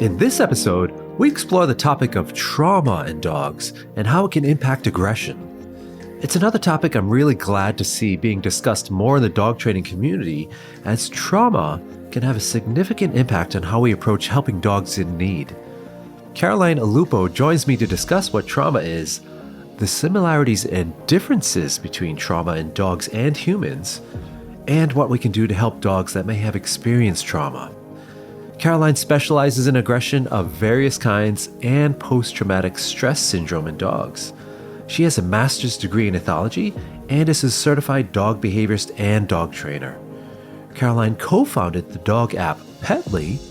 In this episode, we explore the topic of trauma in dogs and how it can impact aggression. It's another topic I'm really glad to see being discussed more in the dog training community, as trauma can have a significant impact on how we approach helping dogs in need. Caroline Alupo joins me to discuss what trauma is, the similarities and differences between trauma in dogs and humans, and what we can do to help dogs that may have experienced trauma. Caroline specializes in aggression of various kinds and post-traumatic stress syndrome in dogs. She has a master's degree in ethology and is a certified dog behaviorist and dog trainer. Caroline co-founded the dog app Petly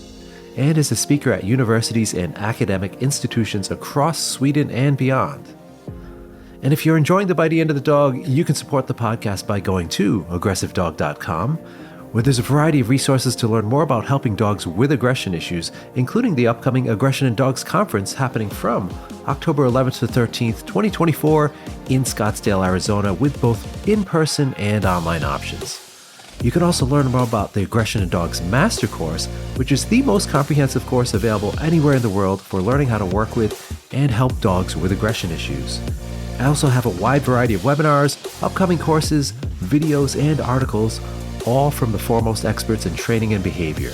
and is a speaker at universities and academic institutions across Sweden and beyond. And if you're enjoying the Bitey End of the Dog, you can support the podcast by going to aggressivedog.com, where there's a variety of resources to learn more about helping dogs with aggression issues, including the upcoming Aggression in Dogs Conference happening from October 11th to 13th, 2024 in Scottsdale, Arizona, with both in-person and online options. You can also learn more about the Aggression in Dogs Master Course, which is the most comprehensive course available anywhere in the world for learning how to work with and help dogs with aggression issues. I also have a wide variety of webinars, upcoming courses, videos, and articles, all from the foremost experts in training and behavior.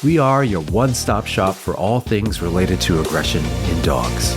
We are your one-stop shop for all things related to aggression in dogs.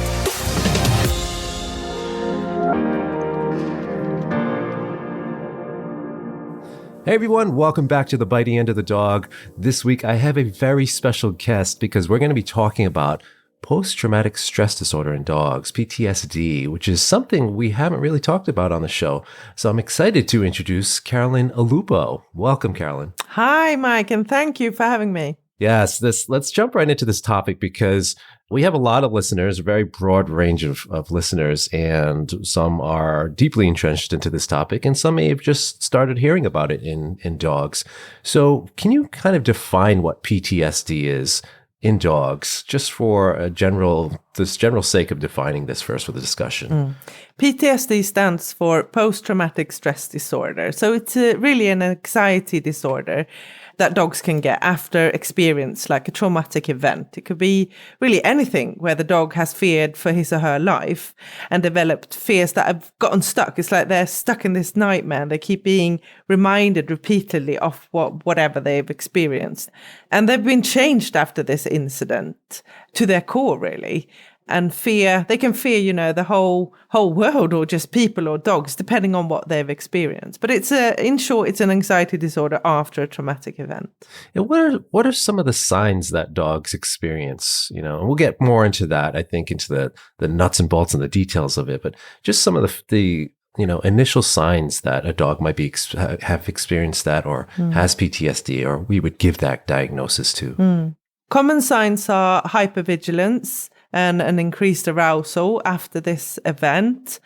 Hey everyone, welcome back to the Bitey End of the Dog. This week I have a very special guest because we're going to be talking about post-traumatic stress disorder in dogs, PTSD, which is something we haven't really talked about on the show. So I'm excited to introduce Caroline Alupo. Welcome, Caroline. Hi, Mike, and thank you for having me. Yes, let's jump right into this topic because we have a lot of listeners, a very broad range of listeners, and some are deeply entrenched into this topic, and some may have just started hearing about it in dogs. So can you kind of define what PTSD is in dogs, just for this general sake of defining this first for the discussion? PTSD stands for post-traumatic stress disorder. So it's really an anxiety disorder that dogs can get after experience like a traumatic event. It could be really anything where the dog has feared for his or her life and developed fears that have gotten stuck. It's like they're stuck in this nightmare. They keep being reminded repeatedly of whatever they've experienced. And they've been changed after this incident to their core, really. And they can fear, the whole world, or just people or dogs, depending on what they've experienced. But in short, it's an anxiety disorder after a traumatic event. And what are some of the signs that dogs experience? And we'll get more into that, I think, into the nuts and bolts and the details of it. But just some of the initial signs that a dog might have experienced that or has PTSD, or we would give that diagnosis to. Common signs are hyper-vigilance and an increased arousal after this event,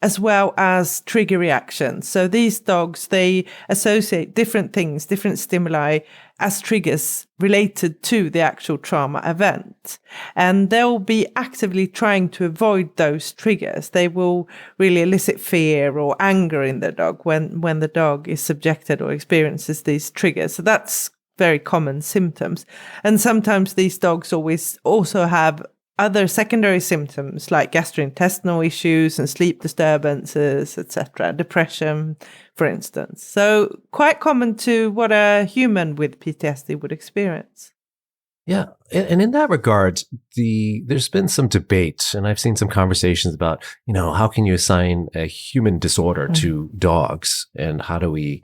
as well as trigger reactions. So these dogs, they associate different things, different stimuli as triggers related to the actual trauma event. And they'll be actively trying to avoid those triggers. They will really elicit fear or anger in the dog when the dog is subjected or experiences these triggers. So that's very common symptoms. And sometimes these dogs also have other secondary symptoms like gastrointestinal issues and sleep disturbances, etc., depression, for instance. So quite common to what a human with PTSD would experience. Yeah. And in that regard, there's been some debate, and I've seen some conversations about, how can you assign a human disorder to dogs, and how do we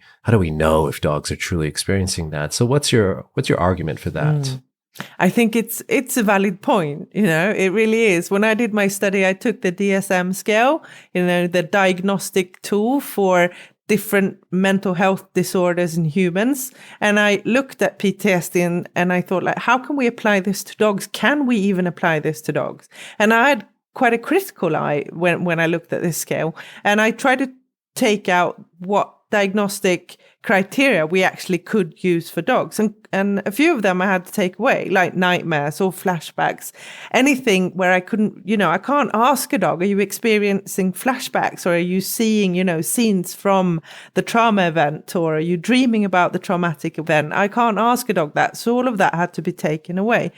know if dogs are truly experiencing that? So what's your argument for that? I think it's a valid point. It really is. When I did my study, I took the DSM scale, the diagnostic tool for different mental health disorders in humans. And I looked at PTSD and I thought, how can we apply this to dogs? Can we even apply this to dogs? And I had quite a critical eye when I looked at this scale. And I tried to take out what diagnostic criteria we actually could use for dogs. And a few of them I had to take away, like nightmares or flashbacks, anything where I couldn't, I can't ask a dog, are you experiencing flashbacks, or are you seeing, scenes from the trauma event, or are you dreaming about the traumatic event? I can't ask a dog that. So all of that had to be taken away.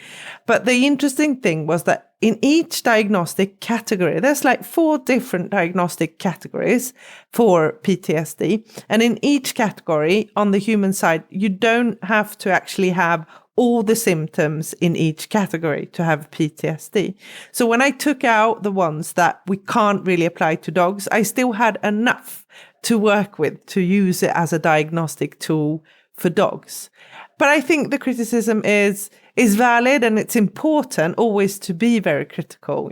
But the interesting thing was that in each diagnostic category, there's like 4 different diagnostic categories for PTSD. And in each category on the human side, you don't have to actually have all the symptoms in each category to have PTSD. So when I took out the ones that we can't really apply to dogs, I still had enough to work with to use it as a diagnostic tool for dogs. But I think the criticism is valid, and it's important always to be very critical,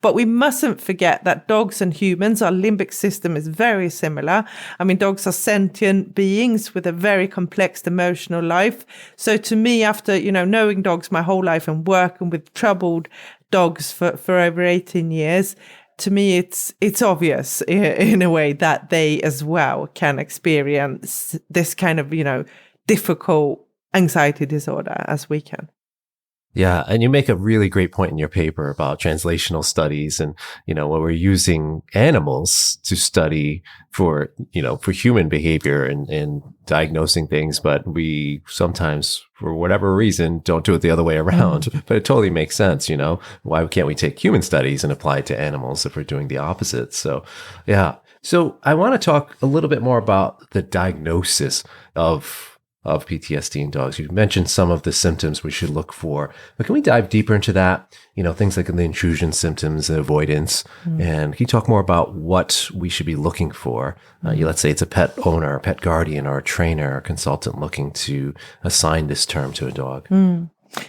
but we mustn't forget that dogs and humans, our limbic system is very similar. I mean, dogs are sentient beings with a very complex emotional life. So to me, after, knowing dogs my whole life and working with troubled dogs for over 18 years, to me, it's obvious in a way that they as well can experience this kind of, difficult anxiety disorder as we can. Yeah, and you make a really great point in your paper about translational studies and, where we're using animals to study for human behavior and diagnosing things, but we sometimes, for whatever reason, don't do it the other way around. But it totally makes sense, Why can't we take human studies and apply it to animals if we're doing the opposite? So, yeah. So I want to talk a little bit more about the diagnosis of PTSD in dogs. You mentioned some of the symptoms we should look for, but can we dive deeper into that? Things like the intrusion symptoms, the avoidance, and can you talk more about what we should be looking for? Let's say it's a pet owner, a pet guardian, or a trainer or consultant looking to assign this term to a dog.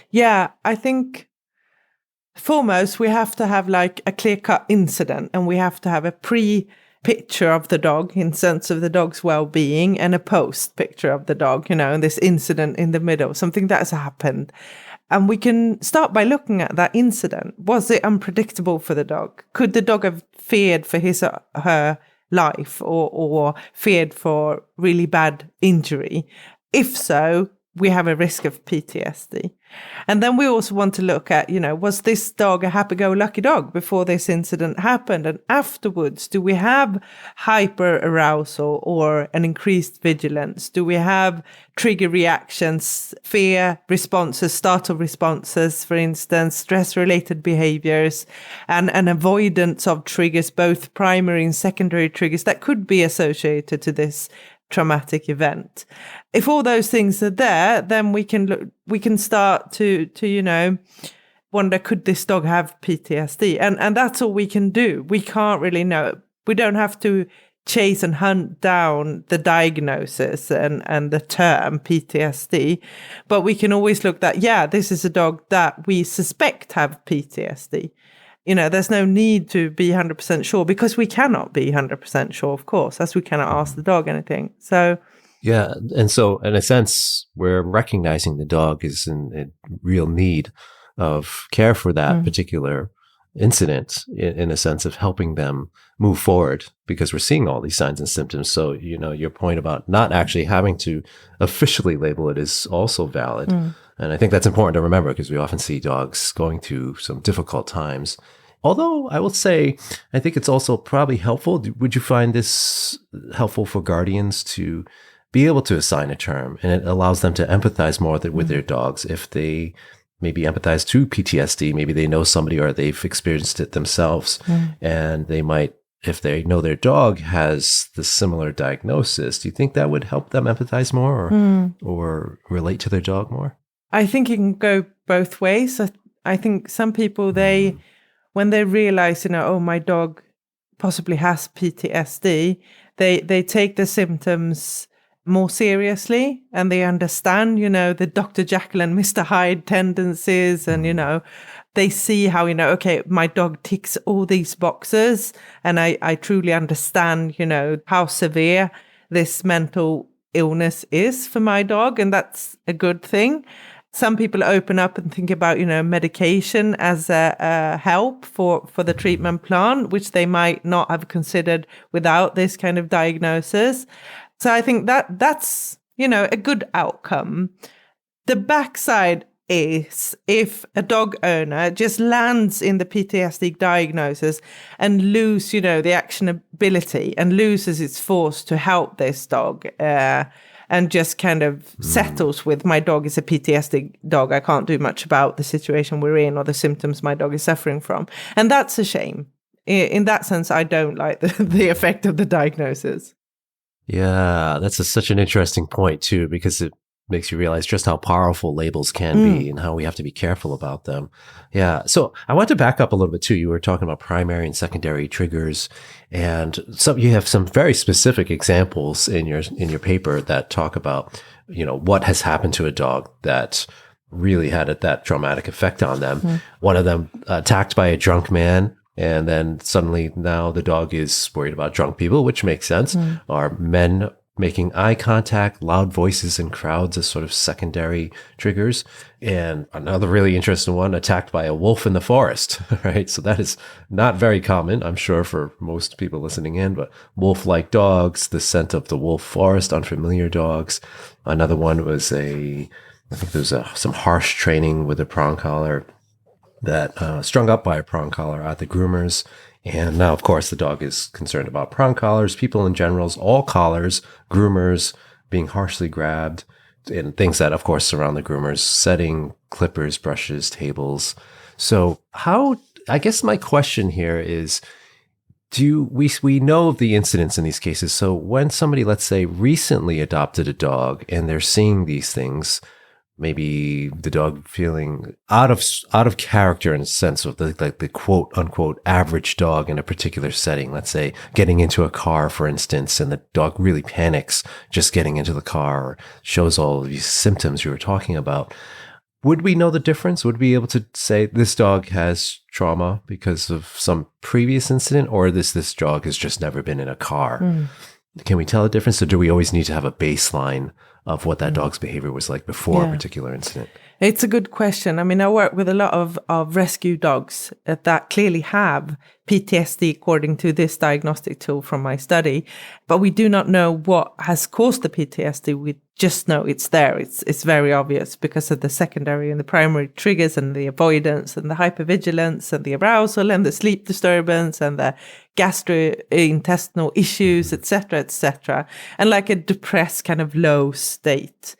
Yeah, I think foremost, we have to have like a clear-cut incident, and we have to have a picture of the dog in sense of the dog's well-being, and a post picture of the dog, and this incident in the middle, something that has happened. And we can start by looking at that incident. Was it unpredictable for the dog? Could the dog have feared for his or her life, or feared for really bad injury? If so, we have a risk of PTSD. And then we also want to look at, was this dog a happy-go-lucky dog before this incident happened? And afterwards, do we have hyper-arousal or an increased vigilance? Do we have trigger reactions, fear responses, startle responses, for instance, stress-related behaviors, and an avoidance of triggers, both primary and secondary triggers that could be associated to this traumatic event? If all those things are there, then we can start to wonder, could this dog have PTSD? And that's all we can do. We can't really know. We don't have to chase and hunt down the diagnosis and the term PTSD, but we can always look that, this is a dog that we suspect have PTSD. There's no need to be 100% sure, because we cannot be 100% sure, of course, as we cannot ask the dog anything. So, yeah. And so, in a sense, we're recognizing the dog is in real need of care for that particular incident, in a sense of helping them move forward, because we're seeing all these signs and symptoms. So, your point about not actually having to officially label it is also valid. And I think that's important to remember, because we often see dogs going through some difficult times. Although I will say, I think it's also probably helpful. Would you find this helpful for guardians to be able to assign a term, and it allows them to empathize more with their dogs if they maybe empathize to PTSD? Maybe they know somebody, or they've experienced it themselves, and they might, if they know their dog has the similar diagnosis, do you think that would help them empathize more, or relate to their dog more? I think it can go both ways. I think some people, when they realize, my dog possibly has PTSD, they take the symptoms more seriously, and they understand, the Dr. Jekyll and Mr. Hyde tendencies, and, they see how, okay, my dog ticks all these boxes, and I truly understand, how severe this mental illness is for my dog, and that's a good thing. Some people open up and think about, medication as a help for the treatment plan, which they might not have considered without this kind of diagnosis. So I think that's, a good outcome. The backside is if a dog owner just lands in the PTSD diagnosis and lose, the actionability and loses its force to help this dog, and just kind of settles with, my dog is a PTSD dog. I can't do much about the situation we're in or the symptoms my dog is suffering from. And that's a shame. In that sense, I don't like the effect of the diagnosis. Yeah, that's such an interesting point too, because it makes you realize just how powerful labels can be and how we have to be careful about them. Yeah. So I want to back up a little bit too. You were talking about primary and secondary triggers, and you have some very specific examples in your paper that talk about, what has happened to a dog that really had that traumatic effect on them. One of them attacked by a drunk man. And then suddenly now the dog is worried about drunk people, which makes sense. Or men making eye contact, loud voices in crowds as sort of secondary triggers. And another really interesting one, attacked by a wolf in the forest, right? So that is not very common, I'm sure, for most people listening in, but wolf-like dogs, the scent of the wolf forest, unfamiliar dogs. Another one was I think there was some harsh training with a prong collar that strung up by a prong collar at the groomers. And now, of course, the dog is concerned about prong collars, people in general, all collars, groomers being harshly grabbed, and things that, of course, surround the groomers, setting, clippers, brushes, tables. So I guess my question here is, we know of the incidents in these cases. So when somebody, let's say, recently adopted a dog and they're seeing these things, maybe the dog feeling out of character in a sense of the quote unquote average dog in a particular setting. Let's say getting into a car, for instance, and the dog really panics just getting into the car, or shows all of these symptoms you were talking about. Would we know the difference? Would we be able to say this dog has trauma because of some previous incident, or this dog has just never been in a car? Can we tell the difference, or do we always need to have a baseline of what that dog's behavior was like before a particular incident? It's a good question. I mean, I work with a lot of rescue dogs that clearly have PTSD according to this diagnostic tool from my study, but we do not know what has caused the PTSD. We just know it's there. It's very obvious because of the secondary and the primary triggers and the avoidance and the hyper-vigilance and the arousal and the sleep disturbance and the gastrointestinal issues, etc., etc., and like a depressed kind of low state.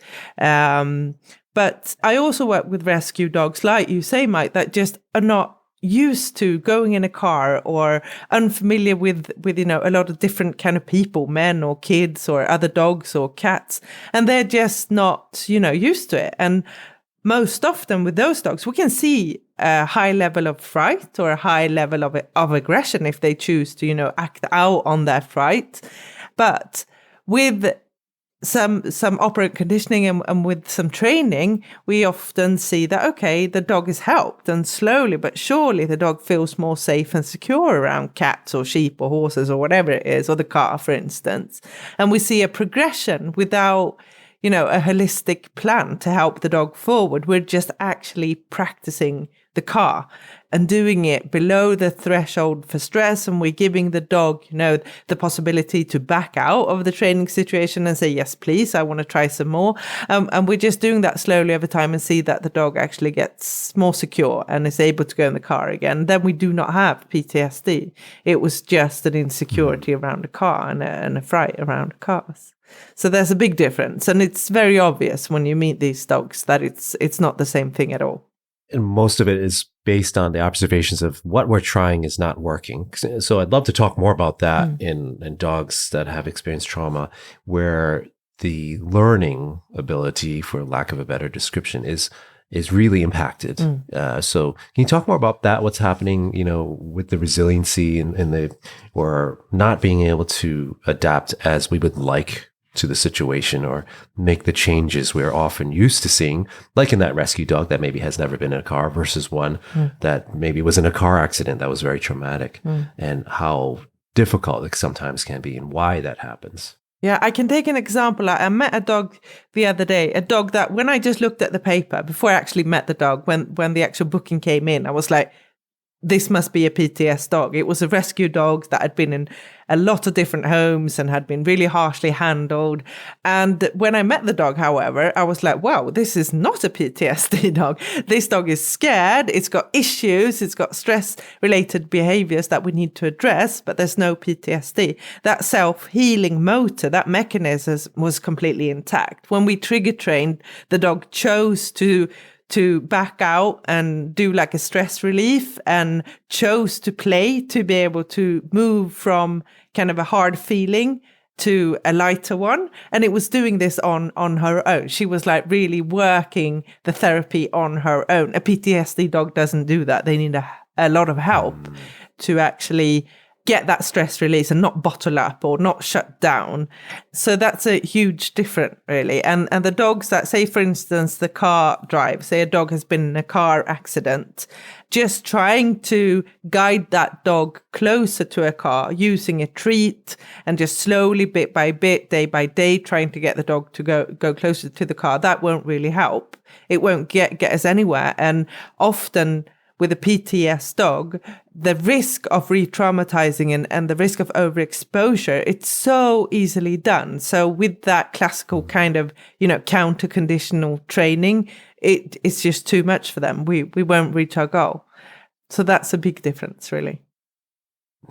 But I also work with rescue dogs, like you say, Mike, that just are not used to going in a car or unfamiliar with a lot of different kind of people, men or kids or other dogs or cats, and they're just not used to it. And most often with those dogs, we can see a high level of fright or a high level of aggression if they choose to act out on that fright. But with some operant conditioning and with some training, we often see that, okay, the dog is helped, and slowly but surely the dog feels more safe and secure around cats or sheep or horses or whatever it is, or the car, for instance. And we see a progression without, a holistic plan to help the dog forward. We're just actually practicing the car and doing it below the threshold for stress. And we're giving the dog, the possibility to back out of the training situation and say, yes, please, I want to try some more. And we're just doing that slowly over time and see that the dog actually gets more secure and is able to go in the car again. Then we do not have PTSD. It was just an insecurity around the car and a fright around cars. So there's a big difference. And it's very obvious when you meet these dogs that it's not the same thing at all. And most of it is based on the observations of what we're trying is not working. So I'd love to talk more about that in dogs that have experienced trauma, where the learning ability, for lack of a better description, is really impacted. So can you talk more about that? What's happening, with the resiliency and or not being able to adapt as we would like to the situation, or make the changes we're often used to seeing, like in that rescue dog that maybe has never been in a car versus one that maybe was in a car accident that was very traumatic, and how difficult it sometimes can be and why that happens. Yeah, I can take an example. I met a dog the other day, a dog that when I just looked at the paper, before I actually met the dog, when the actual booking came in, I was like, this must be a PTS dog. It was a rescue dog that had been in a lot of different homes and had been really harshly handled. And when I met the dog, however, I was like, wow, this is not a PTSD dog. This dog is scared. It's got issues. It's got stress-related behaviors that we need to address, but there's no PTSD. That self-healing motor, that mechanism was completely intact. When we trigger trained, the dog chose to back out and do like a stress relief and chose to play to be able to move from kind of a hard feeling to a lighter one. And it was doing this on her own. She was like really working the therapy on her own. A PTSD dog doesn't do that. They need a lot of help to actually get that stress release and not bottle up or not shut down. So that's a huge difference, really. And the dogs that, say, for instance, the car drive, say a dog has been in a car accident, just trying to guide that dog closer to a car using a treat and just slowly, bit by bit, day by day, trying to get the dog to go closer to the car, that won't really help. It won't get us anywhere. And often with a PTS dog, the risk of re-traumatizing and the risk of overexposure, it's so easily done. So with that classical kind of, counter-conditional training, it's just too much for them. We won't reach our goal. So that's a big difference, really.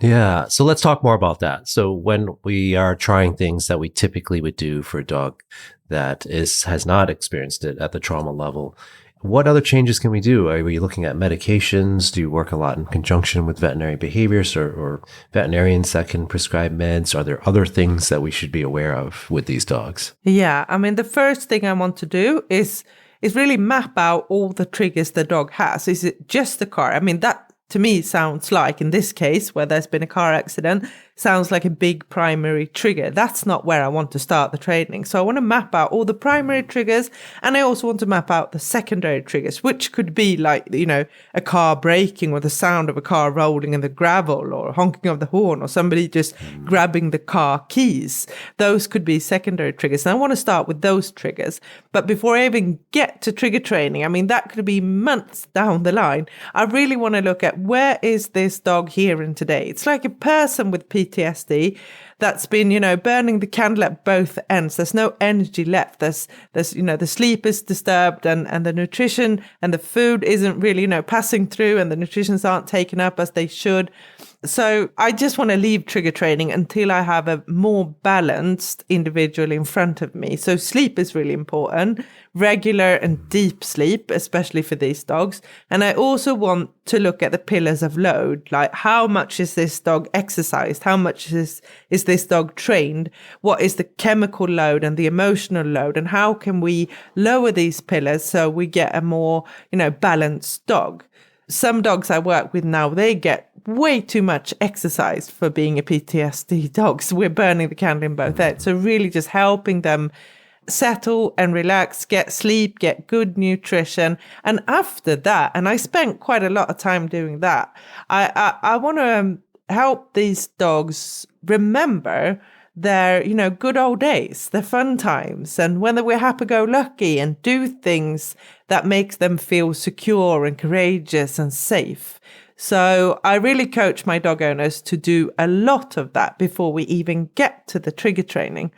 Yeah. So let's talk more about that. So when we are trying things that we typically would do for a dog that has not experienced it at the trauma level, what other changes can we do? Are we looking at medications? Do you work a lot in conjunction with veterinary behaviorists or veterinarians that can prescribe meds? Are there other things that we should be aware of with these dogs? Yeah, I mean, the first thing I want to do is really map out all the triggers the dog has. Is it just the car? I mean, that to me sounds like, in this case, where there's been a car accident, sounds like a big primary trigger. That's not where I want to start the training. So I want to map out all the primary triggers, and I also want to map out the secondary triggers, which could be like, a car braking or the sound of a car rolling in the gravel or honking of the horn or somebody just grabbing the car keys. Those could be secondary triggers. And I want to start with those triggers. But before I even get to trigger training, I mean, that could be months down the line. I really want to look at, where is this dog here and today? It's like a person with PTSD that's been, burning the candle at both ends. There's no energy left. There's the sleep is disturbed and the nutrition and the food isn't really, passing through, and the nutritions aren't taken up as they should. So I just want to leave trigger training until I have a more balanced individual in front of me. So sleep is really important, regular and deep sleep, especially for these dogs. And I also want to look at the pillars of load, like how much is this dog exercised? How much is this dog trained? What is the chemical load and the emotional load? And how can we lower these pillars so we get a more, balanced dog? Some dogs I work with now, they get way too much exercise for being a PTSD dog. So we're burning the candle in both ends. So really just helping them settle and relax, get sleep, get good nutrition. And after that, and I spent quite a lot of time doing that, I want to help these dogs remember their, good old days, their fun times, and whether we're happy-go-lucky and do things that makes them feel secure and courageous and safe. So I really coach my dog owners to do a lot of that before we even get to the trigger training.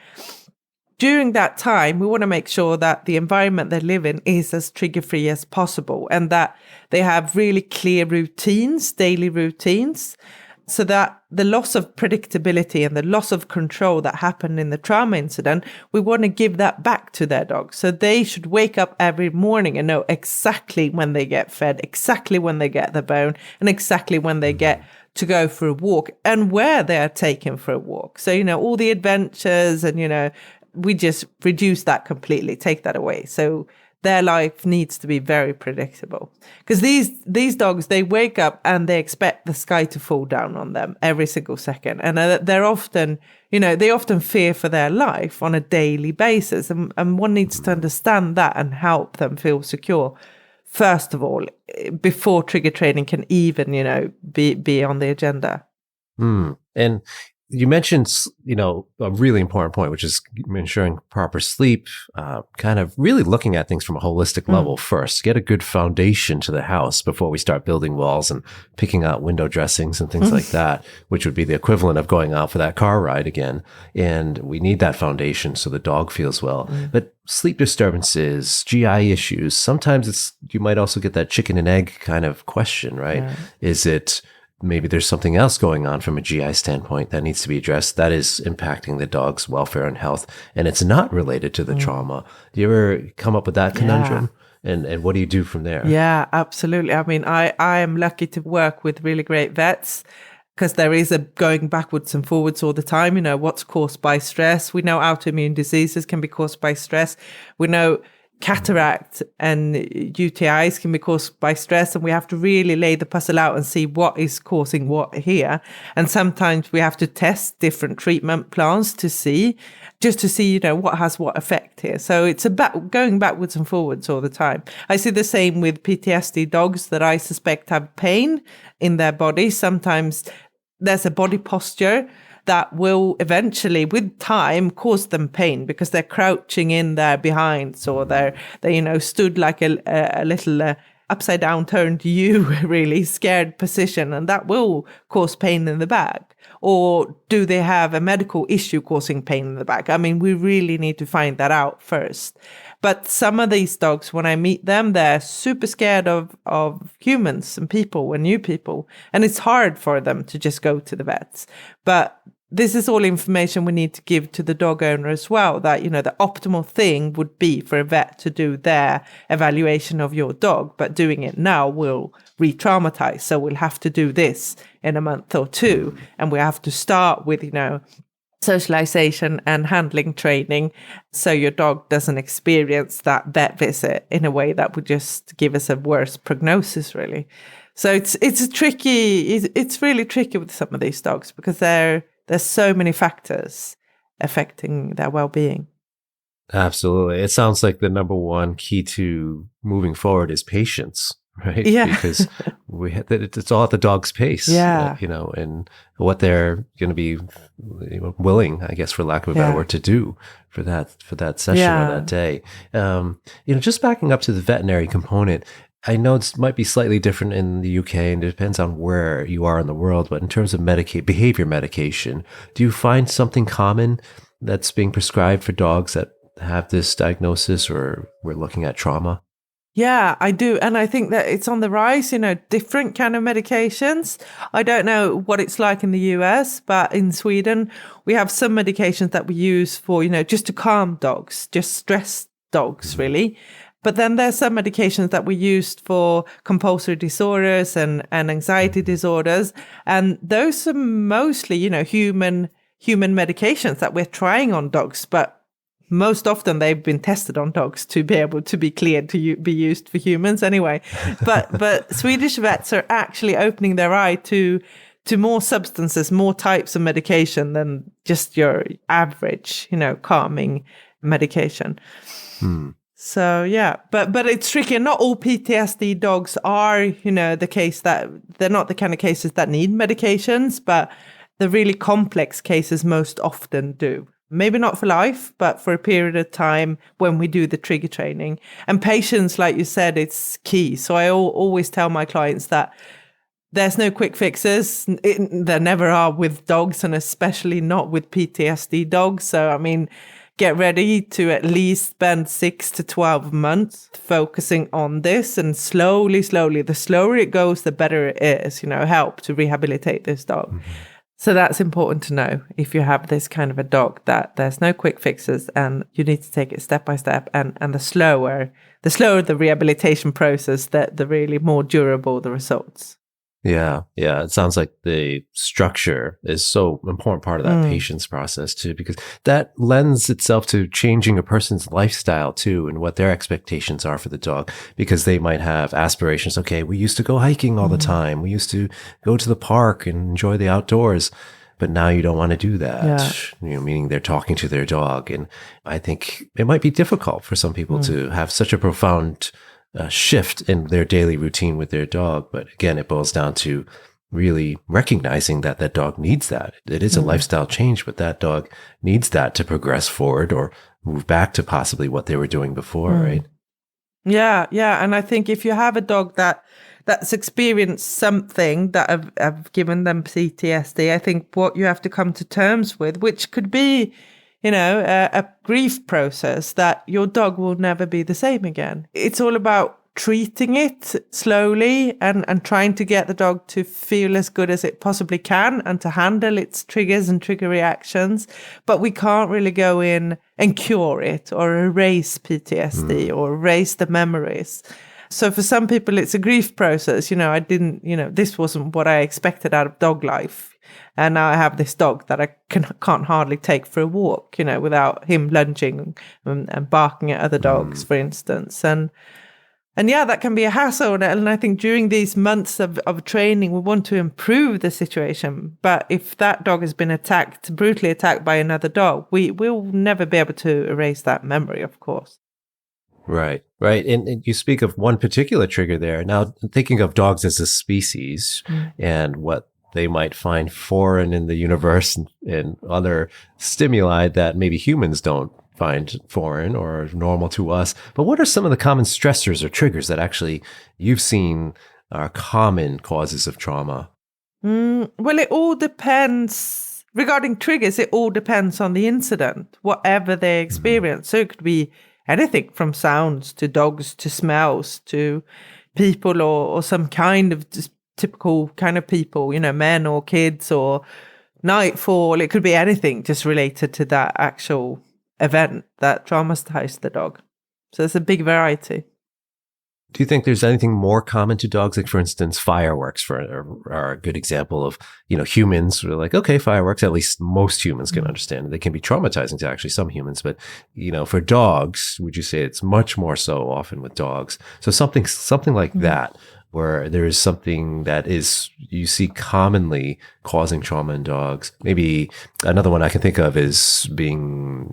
During that time, we want to make sure that the environment they live in is as trigger-free as possible, and that they have really clear routines, daily routines, so that the loss of predictability and the loss of control that happened in the trauma incident, we want to give that back to their dog. So they should wake up every morning and know exactly when they get fed, exactly when they get the bone, and exactly when they get to go for a walk and where they are taken for a walk. So, all the adventures and, we just reduce that completely, take that away. So their life needs to be very predictable, because these dogs, they wake up and they expect the sky to fall down on them every single second. And they're often, they often fear for their life on a daily basis. And one needs to understand that and help them feel secure, first of all, before trigger training can even, be on the agenda. And You mentioned, a really important point, which is ensuring proper sleep, kind of really looking at things from a holistic level first. Get a good foundation to the house before we start building walls and picking out window dressings and things like that, which would be the equivalent of going out for that car ride again. And we need that foundation so the dog feels well. But sleep disturbances, GI issues, sometimes you might also get that chicken and egg kind of question, right? Yeah. Is it maybe there's something else going on from a GI standpoint that needs to be addressed that is impacting the dog's welfare and health, and it's not related to the trauma? Do you ever come up with that conundrum? And what do you do from there? Yeah, absolutely. I mean, I am lucky to work with really great vets, because there is a going backwards and forwards all the time. What's caused by stress. We know autoimmune diseases can be caused by stress. We know cataract and UTIs can be caused by stress, and we have to really lay the puzzle out and see what is causing what here. And sometimes we have to test different treatment plans to see what has what effect here. So it's about going backwards and forwards all the time. I see the same with PTSD dogs that I suspect have pain in their body. Sometimes there's a body posture that will eventually, with time, cause them pain because they're crouching in their behinds, or they stood like a little upside down turned U, really scared position, and that will cause pain in the back. Or do they have a medical issue causing pain in the back? I mean, we really need to find that out first. But some of these dogs, when I meet them, they're super scared of humans and people and new people. And it's hard for them to just go to the vets. But this is all information we need to give to the dog owner as well, that, the optimal thing would be for a vet to do their evaluation of your dog, but doing it now will re-traumatize. So we'll have to do this in a month or two. And we have to start with, socialization and handling training, so your dog doesn't experience that vet visit in a way that would just give us a worse prognosis, really. So it's really tricky with some of these dogs, because there's so many factors affecting their well-being. Absolutely. It sounds like the number one key to moving forward is patience, right? Yeah. Because it's all at the dog's pace, and what they're going to be willing, I guess, for lack of a better word, to do for that session or that day. Just backing up to the veterinary component, I know it might be slightly different in the UK, and it depends on where you are in the world, but in terms of behavior medication, do you find something common that's being prescribed for dogs that have this diagnosis, or we're looking at trauma? Yeah, I do. And I think that it's on the rise, different kind of medications. I don't know what it's like in the US, but in Sweden, we have some medications that we use for, just to calm dogs, just stress dogs, really. But then there's some medications that we used for compulsory disorders and anxiety disorders. And those are mostly, human medications that we're trying on dogs, but most often they've been tested on dogs to be able to be cleared to be used for humans anyway. But Swedish vets are actually opening their eye to more substances, more types of medication than just your average, calming medication. So, yeah, but it's tricky. Not all PTSD dogs are, the case that they're not the kind of cases that need medications, but the really complex cases most often do. Maybe not for life, but for a period of time when we do the trigger training. And patience, like you said, it's key. So I always tell my clients that there's no quick fixes. There never are with dogs, and especially not with PTSD dogs. So, I mean, get ready to at least spend 6 to 12 months focusing on this, and slowly, the slower it goes, the better it is, help to rehabilitate this dog. Mm-hmm. So that's important to know if you have this kind of a dog, that there's no quick fixes and you need to take it step by step. And the slower the rehabilitation process, the really more durable the results. Yeah. It sounds like the structure is so important part of that patience process too, because that lends itself to changing a person's lifestyle too, and what their expectations are for the dog, because they might have aspirations. Okay, we used to go hiking all the time. We used to go to the park and enjoy the outdoors, but now you don't want to do that. Yeah. Meaning they're talking to their dog. And I think it might be difficult for some people to have such a profound shift in their daily routine with their dog. But again, it boils down to really recognizing that that dog needs that. It is a lifestyle change, but that dog needs that to progress forward or move back to possibly what they were doing before, right? Yeah, yeah. And I think if you have a dog that's experienced something that have given them PTSD, I think what you have to come to terms with, which could be, a grief process, that your dog will never be the same again. It's all about treating it slowly and trying to get the dog to feel as good as it possibly can and to handle its triggers and trigger reactions. But we can't really go in and cure it or erase PTSD or erase the memories. So for some people, it's a grief process. This wasn't what I expected out of dog life. And now I have this dog that I can't hardly take for a walk, without him lunging and barking at other dogs, for instance. And yeah, that can be a hassle. And I think during these months of training, we want to improve the situation. But if that dog has been brutally attacked by another dog, we will never be able to erase that memory, of course. Right, right. And you speak of one particular trigger there. Now, thinking of dogs as a species and what they might find foreign in the universe and other stimuli that maybe humans don't find foreign or normal to us. But what are some of the common stressors or triggers that actually you've seen are common causes of trauma? Well, it all depends. Regarding triggers, it all depends on the incident, whatever they experience. So it could be anything from sounds to dogs to smells to people or some kind of just typical kind of people, men or kids or nightfall. It could be anything just related to that actual event that traumatized the dog. So it's a big variety. Do you think there's anything more common to dogs? Like, for instance, fireworks are a good example of, humans are like, okay, fireworks, at least most humans can understand. They can be traumatizing to actually some humans, but, for dogs, would you say it's much more so often with dogs? So something like that, where there is something that is, you see commonly causing trauma in dogs. Maybe another one I can think of is being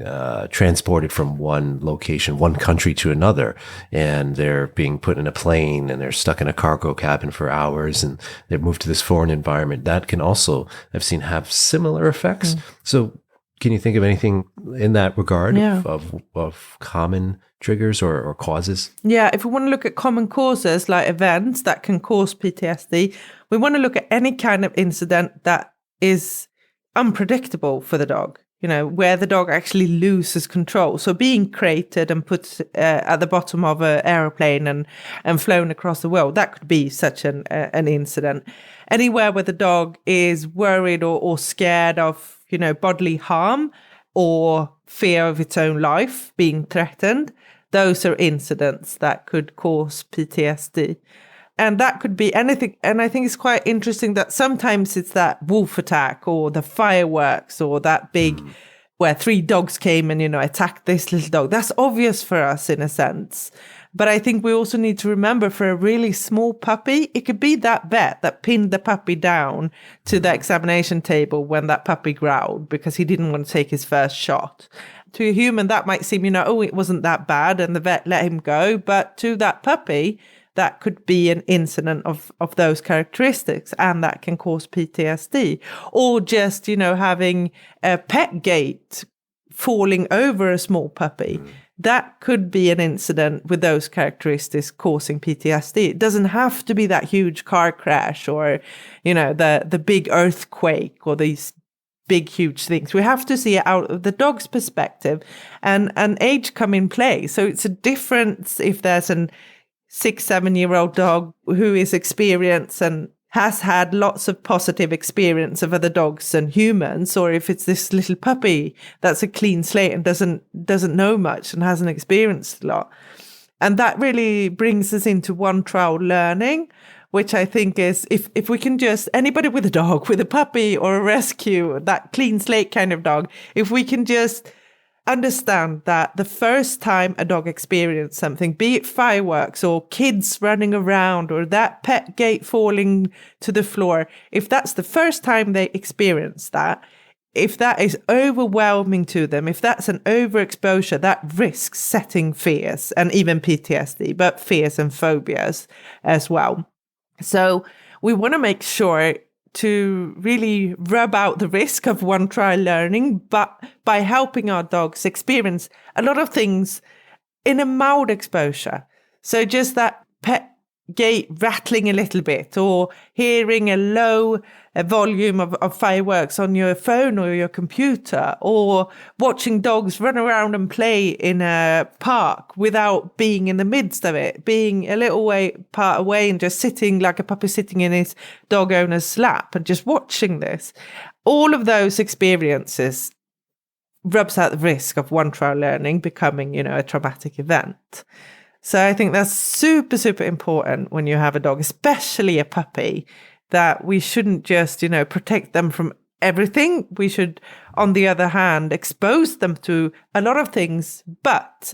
transported from one location, one country to another, and they're being put in a plane and they're stuck in a cargo cabin for hours and they're moved to this foreign environment. That can also, I've seen, have similar effects. So can you think of anything in that regard of common triggers or causes? Yeah, if we want to look at common causes like events that can cause PTSD, we want to look at any kind of incident that is unpredictable for the dog, where the dog actually loses control. So being crated and put at the bottom of an aeroplane and flown across the world, that could be such an incident. Anywhere where the dog is worried or scared of, bodily harm or fear of its own life being threatened, those are incidents that could cause PTSD. And that could be anything. And I think it's quite interesting that sometimes it's that wolf attack or the fireworks or that big where 3 dogs came and, attacked this little dog. That's obvious for us in a sense. But I think we also need to remember for a really small puppy, it could be that vet that pinned the puppy down to the examination table when that puppy growled because he didn't want to take his first shot. To a human, that might seem, it wasn't that bad and the vet let him go. But to that puppy, that could be an incident of those characteristics, and that can cause PTSD. Or just, having a pet gate falling over a small puppy. That could be an incident with those characteristics causing PTSD. It doesn't have to be that huge car crash or, the big earthquake or these big, huge things. We have to see it out of the dog's perspective and age come in play. So it's a difference if there's an 6-7-year-old dog who is experienced and has had lots of positive experience of other dogs and humans, or if it's this little puppy that's a clean slate and doesn't know much and hasn't experienced a lot. And that really brings us into one trial learning, which I think is if we can just, anybody with a dog, with a puppy or a rescue, that clean slate kind of dog, if we can just understand that the first time a dog experienced something, be it fireworks or kids running around or that pet gate falling to the floor, if that's the first time they experience that, if that is overwhelming to them, if that's an overexposure, that risks setting fears and even PTSD, but fears and phobias as well. So we want to make sure to really rub out the risk of one trial learning, but by helping our dogs experience a lot of things in a mild exposure. So just that pet gate rattling a little bit, or hearing a low volume of fireworks on your phone or your computer, or watching dogs run around and play in a park without being in the midst of it, being a little part away and just sitting like a puppy sitting in his dog owner's lap and just watching this. All of those experiences rubs out the risk of one trial learning becoming, a traumatic event. So I think that's super, super important when you have a dog, especially a puppy, that we shouldn't just, protect them from everything. We should, on the other hand, expose them to a lot of things, but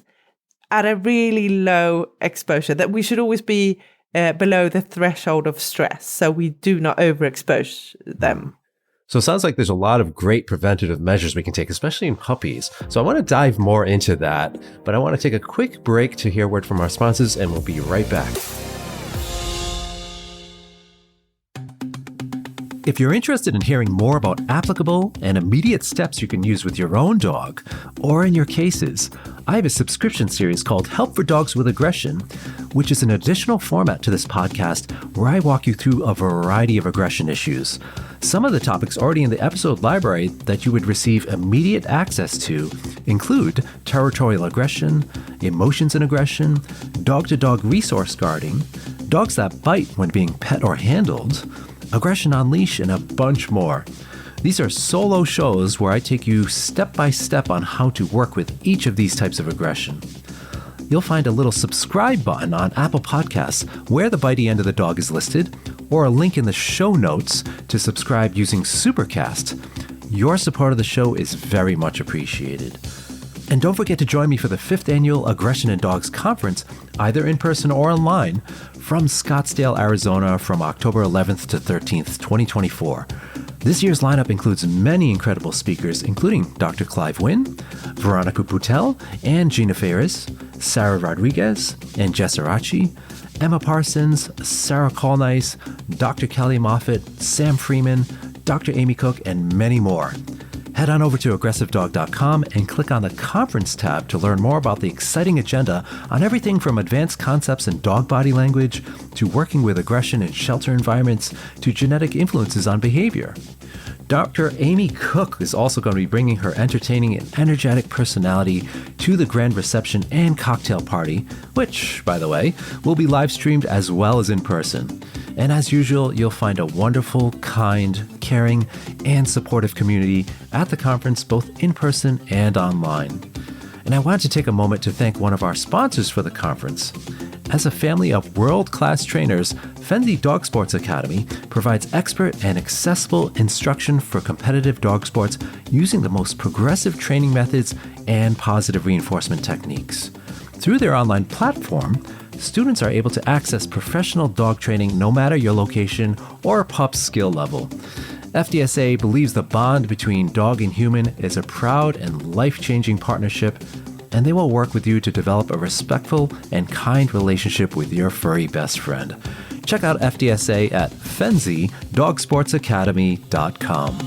at a really low exposure, that we should always be below the threshold of stress, so we do not overexpose them. So it sounds like there's a lot of great preventative measures we can take, especially in puppies. So I want to dive more into that, but I want to take a quick break to hear a word from our sponsors, and we'll be right back. If you're interested in hearing more about applicable and immediate steps you can use with your own dog, or in your cases, I have a subscription series called Help for Dogs with Aggression, which is an additional format to this podcast where I walk you through a variety of aggression issues. Some of the topics already in the episode library that you would receive immediate access to include territorial aggression, emotions and aggression, dog-to-dog resource guarding, dogs that bite when being pet or handled, aggression on leash, and a bunch more. These are solo shows where I take you step by step on how to work with each of these types of aggression. You'll find a little subscribe button on Apple Podcasts where the bitey end of the dog is listed, or a link in the show notes to subscribe using Supercast. Your support of the show is very much appreciated. And don't forget to join me for the 5th annual Aggression in Dogs Conference, either in person or online, from Scottsdale, Arizona, from October 11th to 13th, 2024. This year's lineup includes many incredible speakers, including Dr. Clive Wynn, Veronica Putel, and Gina Ferris, Sarah Rodriguez, and Jess Arachi, Emma Parsons, Sarah Colnice, Dr. Kelly Moffitt, Sam Freeman, Dr. Amy Cook, and many more. Head on over to aggressivedog.com and click on the conference tab to learn more about the exciting agenda on everything from advanced concepts in dog body language to working with aggression in shelter environments to genetic influences on behavior. Dr. Amy Cook is also going to be bringing her entertaining and energetic personality to the grand reception and cocktail party, which, by the way, will be live streamed as well as in person. And as usual, you'll find a wonderful, kind, caring, and supportive community at the conference, both in person and online. And I want to take a moment to thank one of our sponsors for the conference. As a family of world-class trainers, Fenzi Dog Sports Academy provides expert and accessible instruction for competitive dog sports using the most progressive training methods and positive reinforcement techniques. Through their online platform, students are able to access professional dog training no matter your location or pup's skill level. FDSA believes the bond between dog and human is a proud and life-changing partnership, and they will work with you to develop a respectful and kind relationship with your furry best friend. Check out FDSA at fenzidogsportsacademy.com.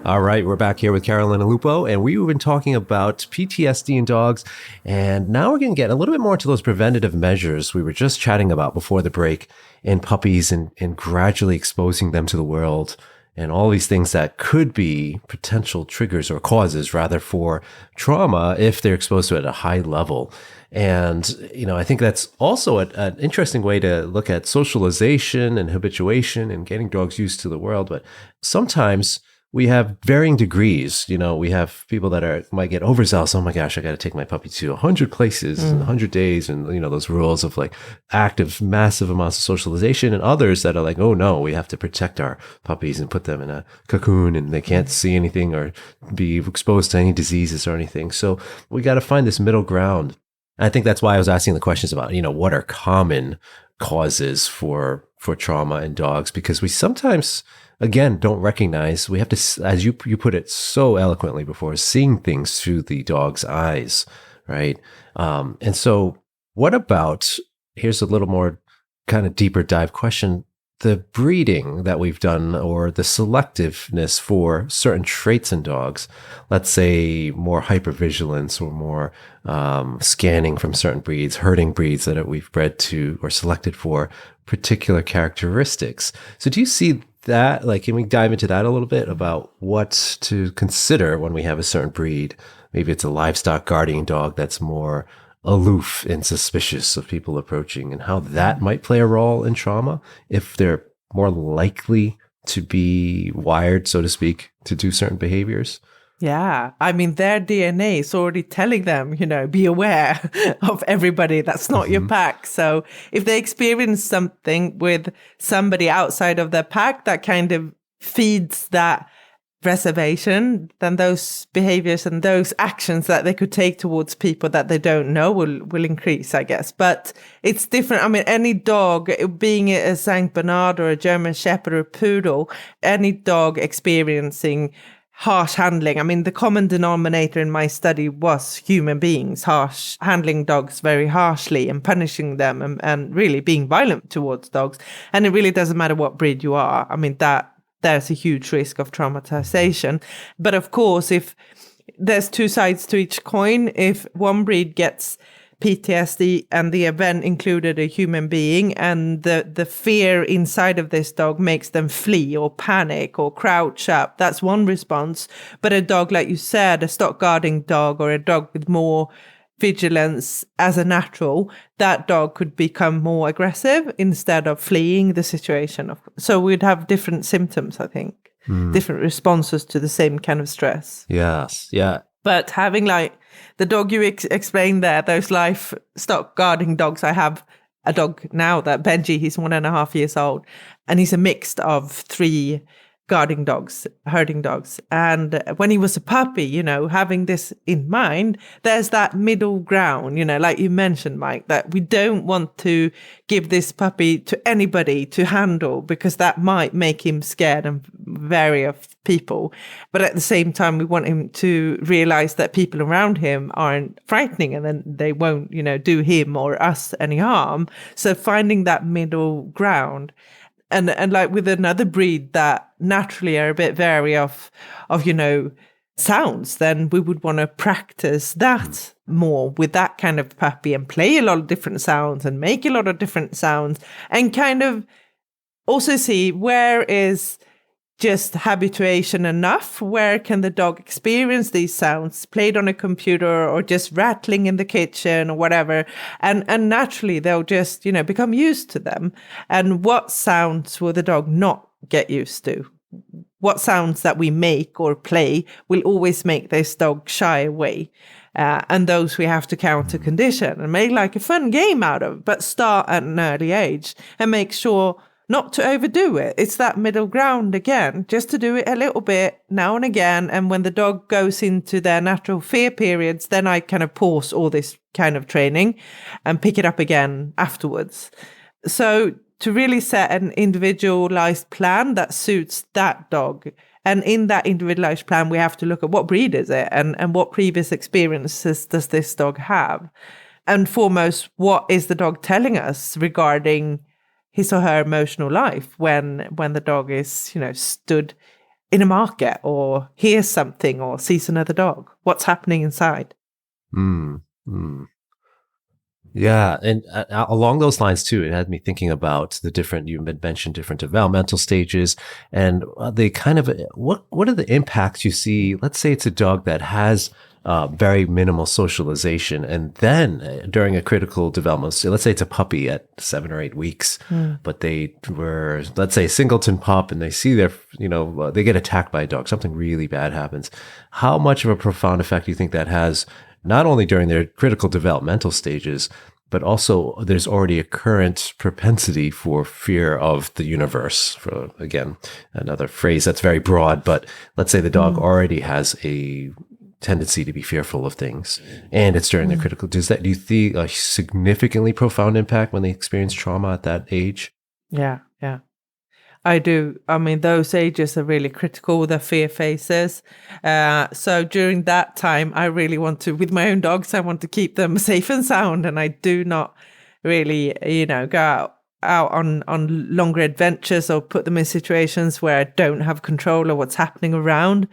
All right, we're back here with Caroline Alupo, and we've been talking about PTSD in dogs, and now we're going to get a little bit more into those preventative measures we were just chatting about before the break in puppies and gradually exposing them to the world and all these things that could be potential triggers or causes, rather, for trauma if they're exposed to it at a high level. And, I think that's also an interesting way to look at socialization and habituation and getting dogs used to the world. But sometimes we have varying degrees. We have people that might get overzealous. Oh my gosh, I got to take my puppy to 100 places in 100 days. And, those rules of like active, massive amounts of socialization, and others that are like, oh no, we have to protect our puppies and put them in a cocoon and they can't see anything or be exposed to any diseases or anything. So we got to find this middle ground. I think that's why I was asking the questions about, what are common causes for trauma in dogs, because we sometimes, again, don't recognize, we have to, as you put it so eloquently before, seeing things through the dog's eyes, right? And so what about, here's a little more kind of deeper dive question. the breeding that we've done or the selectiveness for certain traits in dogs, let's say more hypervigilance or more scanning from certain breeds, herding breeds that we've bred to or selected for particular characteristics. So do you see that? Like, can we dive into that a little bit about what to consider when we have a certain breed? Maybe it's a livestock guardian dog that's more aloof and suspicious of people approaching, and how that might play a role in trauma if they're more likely to be wired, so to speak, to do certain behaviors. Yeah, I mean, their DNA is already telling them, be aware of everybody that's not your pack. So if they experience something with somebody outside of their pack that kind of feeds that reservation, then those behaviors and those actions that they could take towards people that they don't know will increase, I guess. But it's different. I mean, any dog, being a Saint Bernard or a German Shepherd or a Poodle, any dog experiencing harsh handling. I mean, the common denominator in my study was human beings, handling dogs very harshly and punishing them and really being violent towards dogs. And it really doesn't matter what breed you are. I mean, there's a huge risk of traumatization. But of course, if there's two sides to each coin, if one breed gets PTSD and the event included a human being, and the fear inside of this dog makes them flee or panic or crouch up, that's one response. But a dog, like you said, a stock guarding dog or a dog with more vigilance as a natural, that dog could become more aggressive instead of fleeing the situation. So we'd have different symptoms, I think, different responses to the same kind of stress. Yes, yeah. But having like the dog you explained there, those livestock guarding dogs, I have a dog now that Benji, he's 1.5 years old, and he's a mix of 3 guarding dogs, herding dogs. And when he was a puppy, having this in mind, there's that middle ground, like you mentioned, Mike, that we don't want to give this puppy to anybody to handle because that might make him scared and wary of people. But at the same time, we want him to realize that people around him aren't frightening and then they won't, do him or us any harm. So finding that middle ground. And like with another breed that naturally are a bit wary of sounds, then we would want to practice that more with that kind of puppy and play a lot of different sounds and make a lot of different sounds and kind of also see where is just habituation enough, where can the dog experience these sounds played on a computer or just rattling in the kitchen or whatever, and naturally they'll just become used to them. And what sounds will the dog not get used to? What sounds that we make or play will always make this dog shy away, and those we have to counter condition and make like a fun game out of, but start at an early age and make sure not to overdo it. It's that middle ground again, just to do it a little bit now and again. And when the dog goes into their natural fear periods, then I kind of pause all this kind of training and pick it up again afterwards. So to really set an individualized plan that suits that dog. And in that individualized plan, we have to look at what breed is it and what previous experiences does this dog have? And foremost, what is the dog telling us regarding his or her emotional life when the dog is, stood in a market or hears something or sees another dog? What's happening inside? Yeah, and along those lines too, it had me thinking about you mentioned different developmental stages, and they kind of what are the impacts you see? Let's say it's a dog that has very minimal socialization, and then during a critical development, so let's say it's a puppy at 7 or 8 weeks, but they were, let's say, a singleton pup, and they see they get attacked by a dog. Something really bad happens. How much of a profound effect do you think that has? Not only during their critical developmental stages, but also there's already a current propensity for fear of the universe. For, again, another phrase that's very broad, but let's say the dog already has a tendency to be fearful of things, and it's during their critical. Do you see a significantly profound impact when they experience trauma at that age? Yeah. I do. I mean, those ages are really critical, the fear phases. So during that time, I really want to, with my own dogs, I want to keep them safe and sound. And I do not really, go out out on longer adventures or put them in situations where I don't have control of what's happening around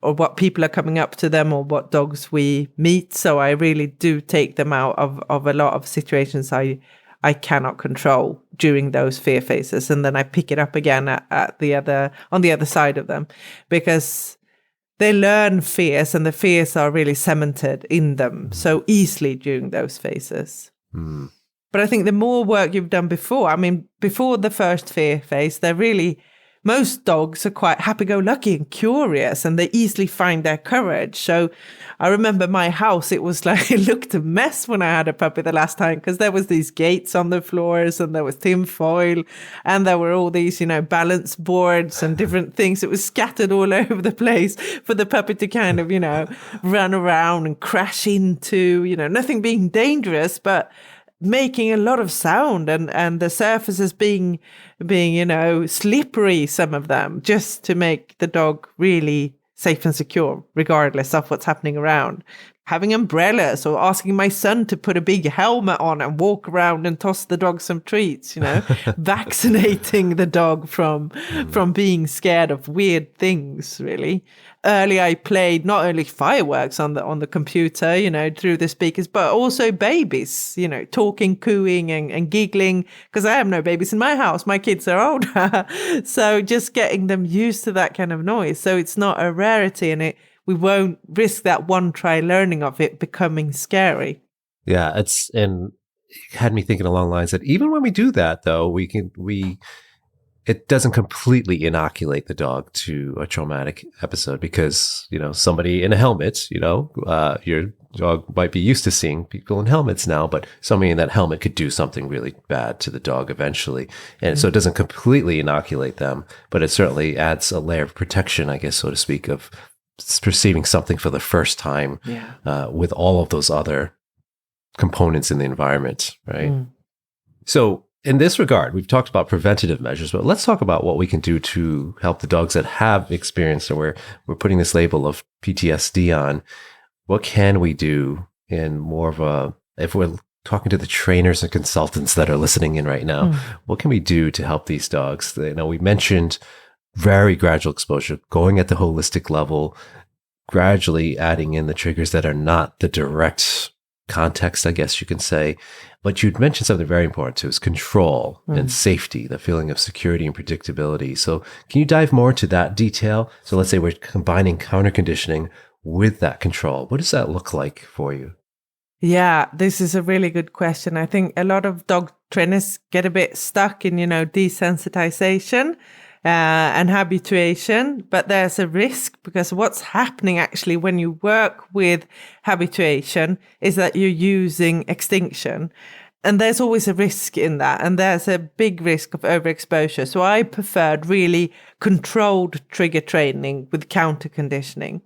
or what people are coming up to them or what dogs we meet. So I really do take them out of a lot of situations I cannot control during those fear phases. And then I pick it up again on the other side of them, because they learn fears and the fears are really cemented in them so easily during those phases. Mm. But I think the more work you've done before, I mean, before the first fear phase, most dogs are quite happy-go-lucky and curious, and they easily find their courage. So I remember my house, it was like, it looked a mess when I had a puppy the last time, because there was these gates on the floors and there was tin foil and there were all these, balance boards and different things. It was scattered all over the place for the puppy to kind of, run around and crash into, nothing being dangerous, but making a lot of sound and the surfaces being slippery, some of them, just to make the dog really safe and secure regardless of what's happening around. Having umbrellas, or asking my son to put a big helmet on and walk around and toss the dog some treats, vaccinating the dog from being scared of weird things, really. Early I played not only fireworks on the computer, through the speakers, but also babies, talking, cooing and giggling, because I have no babies in my house. My kids are older. So just getting them used to that kind of noise. So it's not a rarity, and we won't risk that one try learning of it becoming scary. Yeah, and it had me thinking along the lines that even when we do that, though, it doesn't completely inoculate the dog to a traumatic episode, because, somebody in a helmet, your dog might be used to seeing people in helmets now, but somebody in that helmet could do something really bad to the dog eventually. And so it doesn't completely inoculate them, but it certainly adds a layer of protection, I guess, so to speak, of perceiving something for the first time, with all of those other components in the environment, right? So in this regard, we've talked about preventative measures, but let's talk about what we can do to help the dogs that have experienced, or we're putting this label of PTSD on. What can we do in more of if we're talking to the trainers and consultants that are listening in right now, what can we do to help these dogs? We mentioned very gradual exposure, going at the holistic level, gradually adding in the triggers that are not the direct context, I guess you can say. But you'd mentioned something very important too, is control and safety, the feeling of security and predictability. So can you dive more into that detail? So let's say we're combining counter conditioning with that control. What does that look like for you? Yeah, this is a really good question. I think a lot of dog trainers get a bit stuck in, desensitization and habituation, but there's a risk, because what's happening actually when you work with habituation is that you're using extinction. And there's always a risk in that. And there's a big risk of overexposure. So I preferred really controlled trigger training with counter conditioning.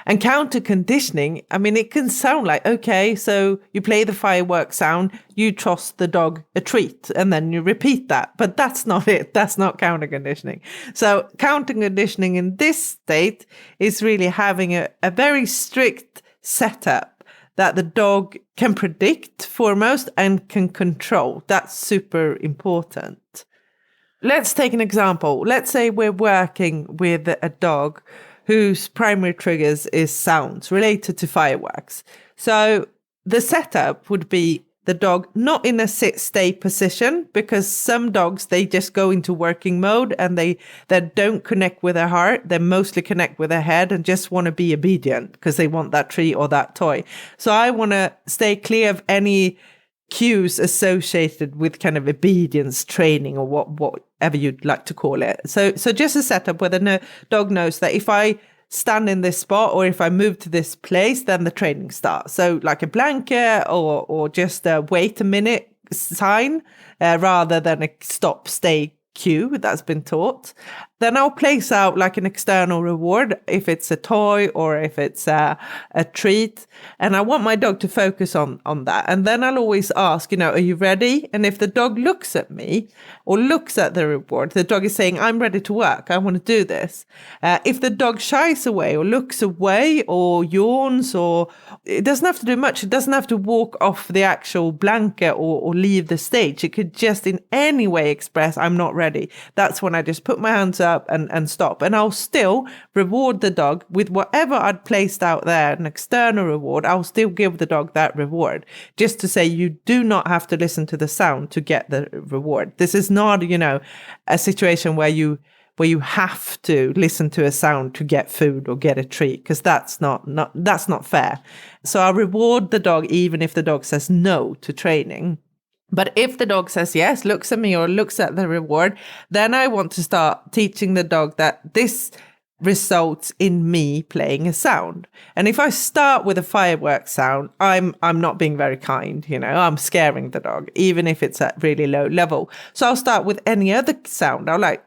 And counter conditioning, I mean, it can sound like, okay, so you play the fireworks sound, you toss the dog a treat, and then you repeat that. But that's not it. That's not counter conditioning. So counter conditioning in this state is really having a very strict setup that the dog can predict foremost and can control. That's super important. Let's take an example. Let's say we're working with a dog whose primary triggers is sounds related to fireworks. So the setup would be the dog not in a sit-stay position, because some dogs, they just go into working mode and they don't connect with their heart. They mostly connect with their head and just want to be obedient because they want that treat or that toy. So I want to stay clear of any cues associated with kind of obedience training, or whatever you'd like to call it. So just a setup where the dog knows that if I stand in this spot or if I move to this place, then the training starts. So like a blanket or just a wait a minute sign, rather than a stop, stay, cue that's been taught. Then I'll place out like an external reward, if it's a toy or if it's a treat. And I want my dog to focus on that. And then I'll always ask, are you ready? And if the dog looks at me or looks at the reward, the dog is saying, I'm ready to work. I want to do this. If the dog shies away or looks away or yawns, or it doesn't have to do much. It doesn't have to walk off the actual blanket or leave the stage. It could just in any way express, I'm not ready. That's when I just put my hands up and stop. And I'll still reward the dog with whatever I'd placed out there, an external reward. I'll still give the dog that reward, just to say you do not have to listen to the sound to get the reward. This is not, a situation where you have to listen to a sound to get food or get a treat, because that's not fair. So I reward the dog even if the dog says no to training. But if the dog says yes, looks at me or looks at the reward, then I want to start teaching the dog that this results in me playing a sound. And if I start with a fireworks sound, I'm not being very kind, I'm scaring the dog, even if it's at really low level. So I'll start with any other sound. I'll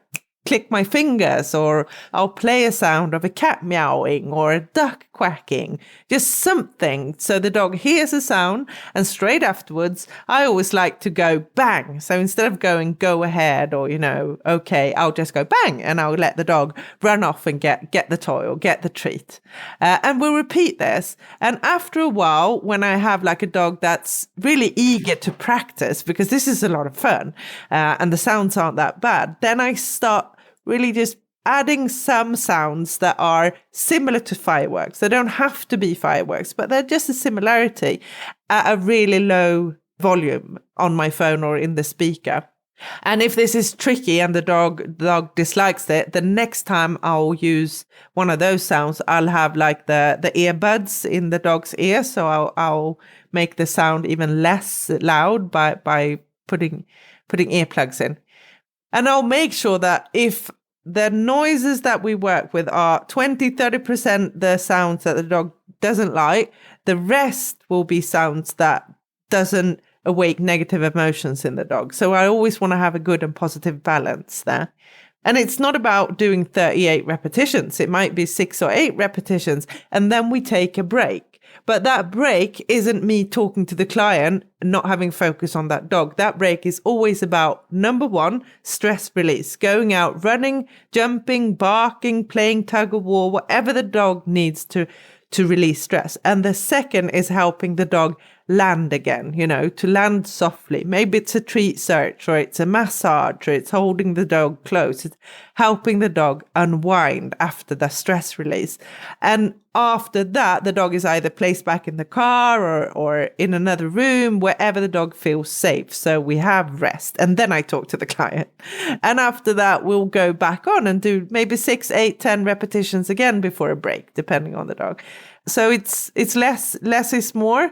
click my fingers, or I'll play a sound of a cat meowing or a duck quacking, just something so the dog hears a sound, and straight afterwards I always like to go bang. So instead of going go ahead or okay, I'll just go bang, and I'll let the dog run off and get the toy or get the treat, and we'll repeat this. And after a while, when I have like a dog that's really eager to practice, because this is a lot of fun, and the sounds aren't that bad, then I start really just adding some sounds that are similar to fireworks. They don't have to be fireworks, but they're just a similarity at a really low volume on my phone or in the speaker. And if this is tricky and the dog dislikes it, the next time I'll use one of those sounds, I'll have like the earbuds in the dog's ear. So I'll make the sound even less loud by putting earplugs in. And I'll make sure that if the noises that we work with are 20-30% the sounds that the dog doesn't like, the rest will be sounds that doesn't awake negative emotions in the dog. So I always want to have a good and positive balance there. And it's not about doing 38 repetitions. It might be 6 or 8 repetitions, and then we take a break. But that break isn't me talking to the client, not having focus on that dog. That break is always about, number one, stress release, going out, running, jumping, barking, playing tug of war, whatever the dog needs to release stress. And the second is helping the dog land again, to land softly. Maybe it's a treat search, or it's a massage, or it's holding the dog close. It's helping the dog unwind after the stress release. And after that, the dog is either placed back in the car or in another room, wherever the dog feels safe. So we have rest. And then I talk to the client. And after that, we'll go back on and do maybe 6, 8, 10 repetitions again before a break, depending on the dog. So it's less is more.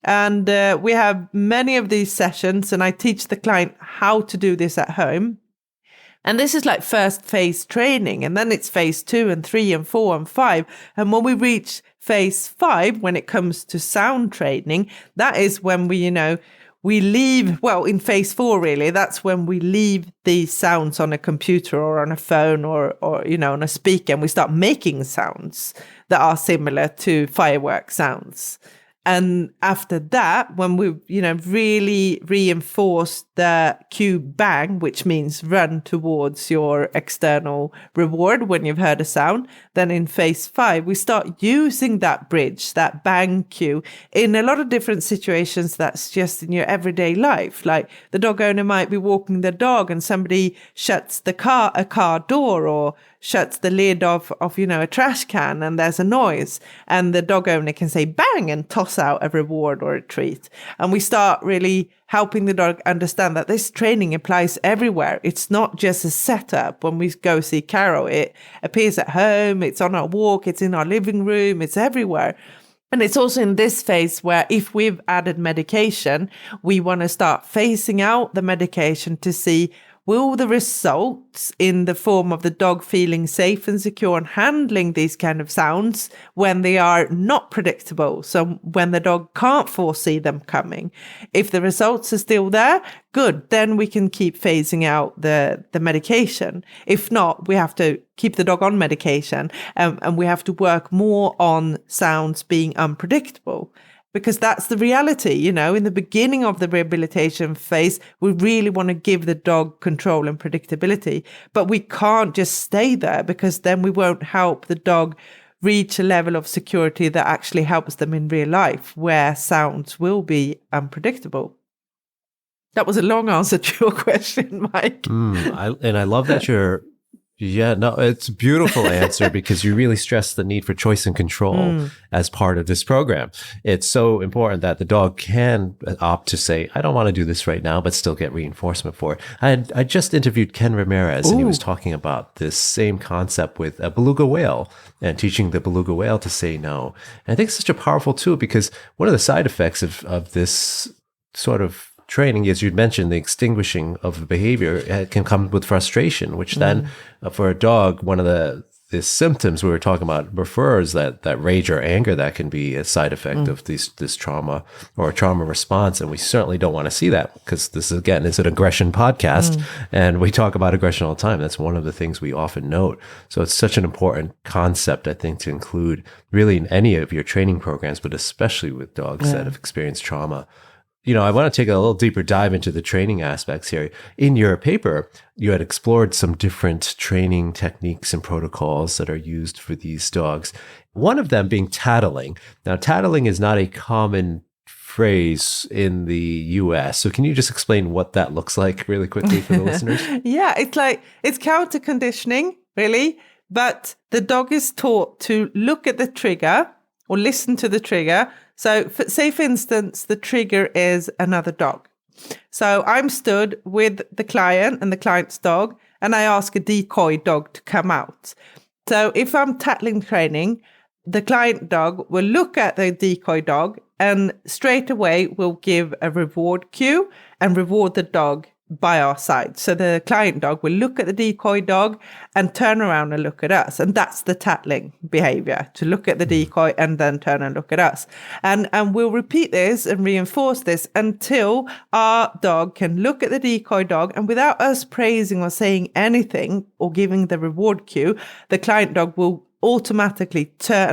And we have many of these sessions, and I teach the client how to do this at home. And this is like first phase training, and then it's phase 2 and 3 and 4 and 5. And when we reach phase 5, when it comes to sound training, that is when we leave, well, in phase 4, really, that's when we leave these sounds on a computer or on a phone or on a speaker, and we start making sounds that are similar to firework sounds. And after that, when we, really reinforce the cue bang, which means run towards your external reward when you've heard a sound, then in phase 5, we start using that bridge, that bang cue, in a lot of different situations that's just in your everyday life. Like the dog owner might be walking the dog and somebody shuts a car door, or shuts the lid of a trash can, and there's a noise, and the dog owner can say bang and toss out a reward or a treat. And we start really helping the dog understand that this training applies everywhere. It's not just a setup when we go see Carol. It appears at home, it's on our walk, it's in our living room, it's everywhere. And it's also in this phase where if we've added medication, we want to start phasing out the medication to see will the results in the form of the dog feeling safe and secure and handling these kind of sounds when they are not predictable, so when the dog can't foresee them coming, if the results are still there, good, then we can keep phasing out the medication. If not, we have to keep the dog on medication, and we have to work more on sounds being unpredictable. Because that's the reality, in the beginning of the rehabilitation phase, we really want to give the dog control and predictability. But we can't just stay there, because then we won't help the dog reach a level of security that actually helps them in real life, where sounds will be unpredictable. That was a long answer to your question, Mike. I love that it's a beautiful answer because you really stress the need for choice and control as part of this program. It's so important that the dog can opt to say, I don't want to do this right now, but still get reinforcement for it. I just interviewed Ken Ramirez, and he was talking about this same concept with a beluga whale and teaching the beluga whale to say no. And I think it's such a powerful tool because one of the side effects of this sort of training, as you'd mentioned, the extinguishing of the behavior can come with frustration, which then for a dog, one of the symptoms we were talking about refers that rage or anger that can be a side effect of this trauma or a trauma response. And we certainly don't want to see that, because this, again, is an aggression podcast and we talk about aggression all the time. That's one of the things we often note. So it's such an important concept, I think, to include really in any of your training programs, but especially with dogs that have experienced trauma. I want to take a little deeper dive into the training aspects here. In your paper, you had explored some different training techniques and protocols that are used for these dogs. One of them being tattling. Now, tattling is not a common phrase in the US. So can you just explain what that looks like really quickly for the listeners? Yeah, it's counter conditioning, really. But the dog is taught to look at the trigger or listen to the trigger. So say, for instance, the trigger is another dog. So I'm stood with the client and the client's dog, and I ask a decoy dog to come out. So if I'm tattling training, the client dog will look at the decoy dog and straight away will give a reward cue and reward the dog by our side. So the client dog will look at the decoy dog and turn around and look at us. And that's the tattling behavior, to look at the decoy and then turn and look at us. And we'll repeat this and reinforce this until our dog can look at the decoy dog, and without us praising or saying anything or giving the reward cue, the client dog will automatically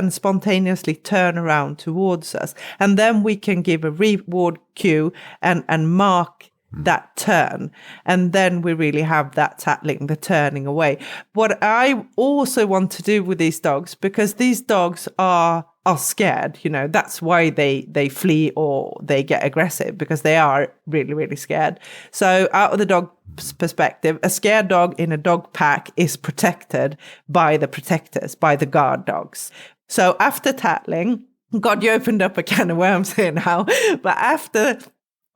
spontaneously turn around towards us. And then we can give a reward cue and mark that turn, and then we really have that tattling, the turning away. What I also want to do with these dogs, because these dogs are scared, that's why they flee or they get aggressive, because they are really, really scared. So out of the dog's perspective, a scared dog in a dog pack is protected by the protectors, by the guard dogs. So after tattling, God, you opened up a can of worms here now, but after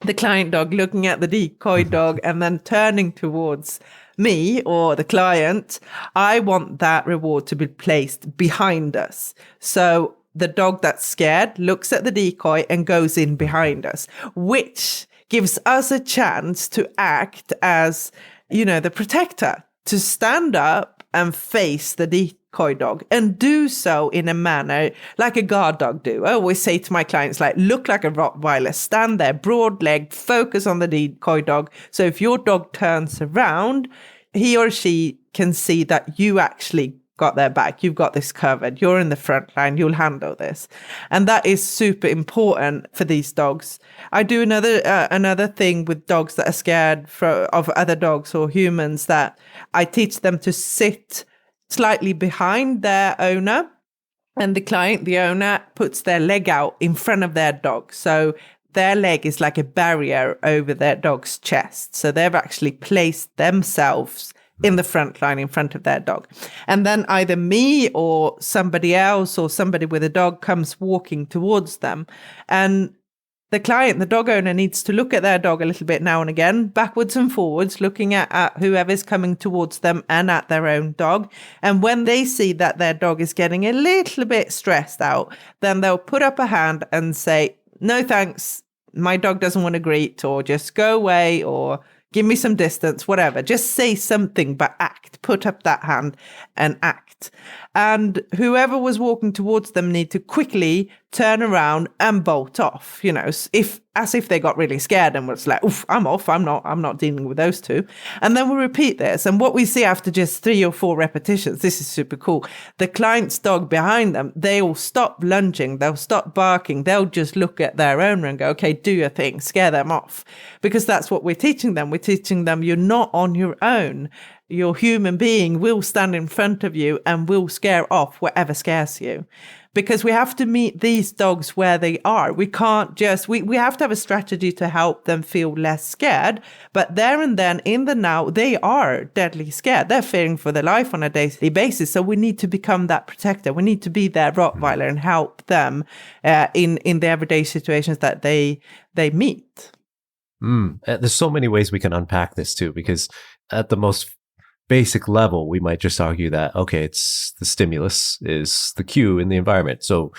the client dog looking at the decoy dog and then turning towards me or the client, I want that reward to be placed behind us. So the dog that's scared looks at the decoy and goes in behind us, which gives us a chance to act as, the protector, to stand up and face the decoy dog and do so in a manner like a guard dog do. I always say to my clients, look like a Rottweiler, stand there, broad-legged, focus on the decoy dog. So if your dog turns around, he or she can see that you actually got their back. You've got this covered. You're in the front line. You'll handle this. And that is super important for these dogs. I do another thing with dogs that are scared of other dogs or humans, that I teach them to sit slightly behind their owner, and the owner, puts their leg out in front of their dog. So their leg is like a barrier over their dog's chest. So they've actually placed themselves in the front line in front of their dog. And then either me or somebody else or somebody with a dog comes walking towards them. And the client, the dog owner, needs to look at their dog a little bit now and again, backwards and forwards, looking at whoever's coming towards them and at their own dog. And when they see that their dog is getting a little bit stressed out, then they'll put up a hand and say, no thanks, my dog doesn't want to greet, or just go away, or give me some distance, whatever. Just say something, but act. Put up that hand and act. And whoever was walking towards them need to quickly turn around and bolt off, as if they got really scared and was like, oof, I'm off. I'm not dealing with those two. And then we repeat this. And what we see after just 3 or 4 repetitions, this is super cool. The client's dog behind them, they'll stop lunging. They'll stop barking. They'll just look at their owner and go, okay, do your thing, scare them off. Because that's what we're teaching them. We're teaching them you're not on your own. Your human being will stand in front of you and will scare off whatever scares you. Because we have to meet these dogs where they are. We can't just, we have to have a strategy to help them feel less scared. But there and then, in the now, they are deadly scared. They're fearing for their life on a daily basis. So we need to become that protector. We need to be their Rottweiler and help them in the everyday situations that they meet. There's so many ways we can unpack this too, because at the most basic level, we might just argue that, okay, it's the stimulus is the cue in the environment. So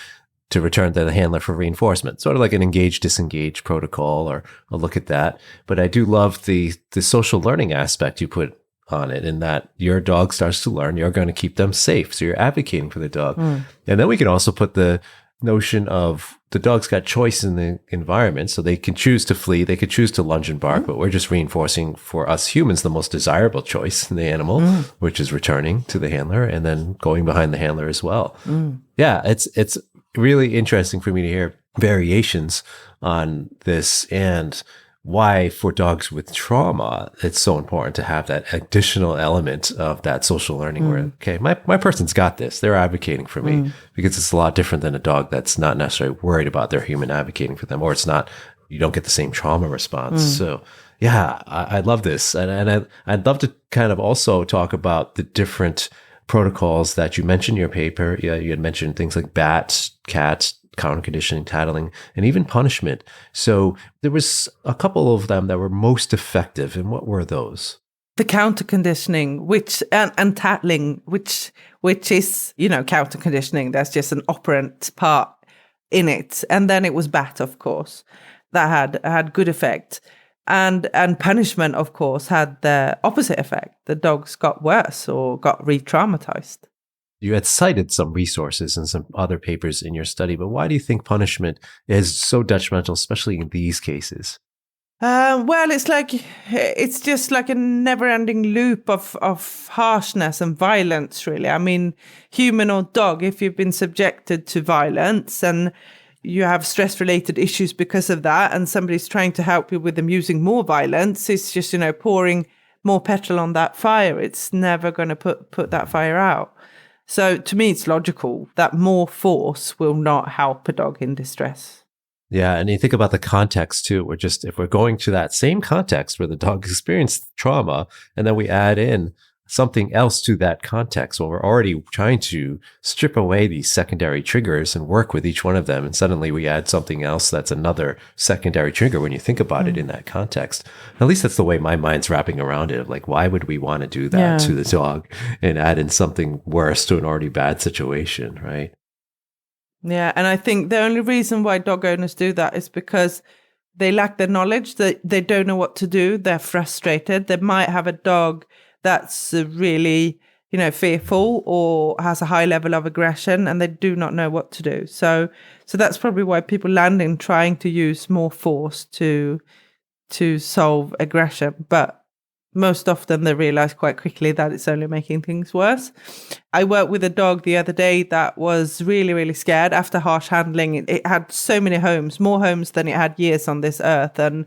to return to the handler for reinforcement, sort of like an engage-disengage protocol or a look at that. But I do love the social learning aspect you put on it, in that your dog starts to learn you're going to keep them safe. So you're advocating for the dog. And then we can also put the notion of the dog's got choice in the environment, so they can choose to flee, they could choose to lunge and bark, but we're just reinforcing for us humans the most desirable choice in the animal, which is returning to the handler and then going behind the handler as well. Yeah, it's really interesting for me to hear variations on this, and why for dogs with trauma, it's so important to have that additional element of that social learning where, okay, my person's got this. They're advocating for me, because it's a lot different than a dog that's not necessarily worried about their human advocating for them, or it's not, you don't get the same trauma response. So yeah, I love this. And I'd love to kind of also talk about the different protocols that you mentioned in your paper. Yeah, you had mentioned things like bats, cats, counter conditioning, tattling, and even punishment. So there was a couple of them that were most effective. And what were those? The counter conditioning, which and tattling, which is, counter conditioning. There's just an operant part in it. And then it was bat, of course, that had good effect. And punishment, of course, had the opposite effect. The dogs got worse or got re-traumatized. You had cited some resources and some other papers in your study, but why do you think punishment is so detrimental, especially in these cases? Well, it's just like a never-ending loop of harshness and violence, really. I mean, human or dog, if you've been subjected to violence and you have stress-related issues because of that, and somebody's trying to help you with them using more violence, it's just, pouring more petrol on that fire. It's never going to put that fire out. So to me, it's logical that more force will not help a dog in distress. Yeah, and you think about the context too. If we're going to that same context where the dog experienced trauma, and then we add in something else to that context, when we're already trying to strip away these secondary triggers and work with each one of them, and suddenly we add something else that's another secondary trigger when you think about it in that context. At least that's the way my mind's wrapping around it. Like, why would we want to do that to the dog and add in something worse to an already bad situation, right? Yeah, and I think the only reason why dog owners do that is because they lack the knowledge, that they don't know what to do. They're frustrated. They might have a dog that's really, fearful or has a high level of aggression, and they do not know what to do. So that's probably why people land in trying to use more force to solve aggression. But most often they realize quite quickly that it's only making things worse. I worked with a dog the other day that was really, really scared after harsh handling. It had so many homes, more homes than it had years on this earth. And